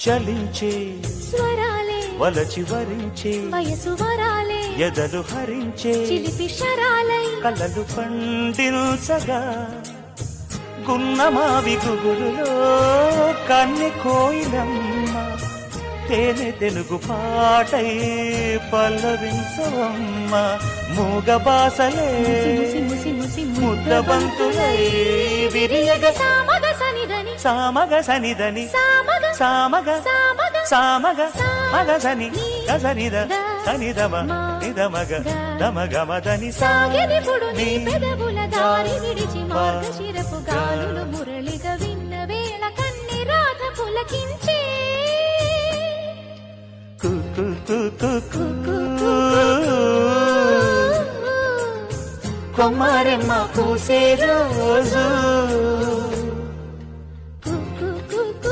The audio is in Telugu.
చలించే స్వరాలే వలచి వరించే వయసు వరాలే ఎదలు హరించే చిలిపి శరాలై కలలు పండించగా గున్నమావి గుగులులో కన్నె కోయిలమ్మ తేనె తెలుగు పాటై పల్లవించవమ్మ మూగ బాసలే ముద్దబంతులై విరియగ సామగ సనిదని సామగ సనిదని సామగ సామగ సామగ సామగ మగసని గసనిద సనిదమ నిదమగ దమగమదని సాగినిపుడు నీ పెదవుల దారి విడిచి మార్గశిరపు గాలులు మురళిగా విన్న వేళ కన్ని రాధ పులకించే కొమ్మరెమ్మ పూసే రోజు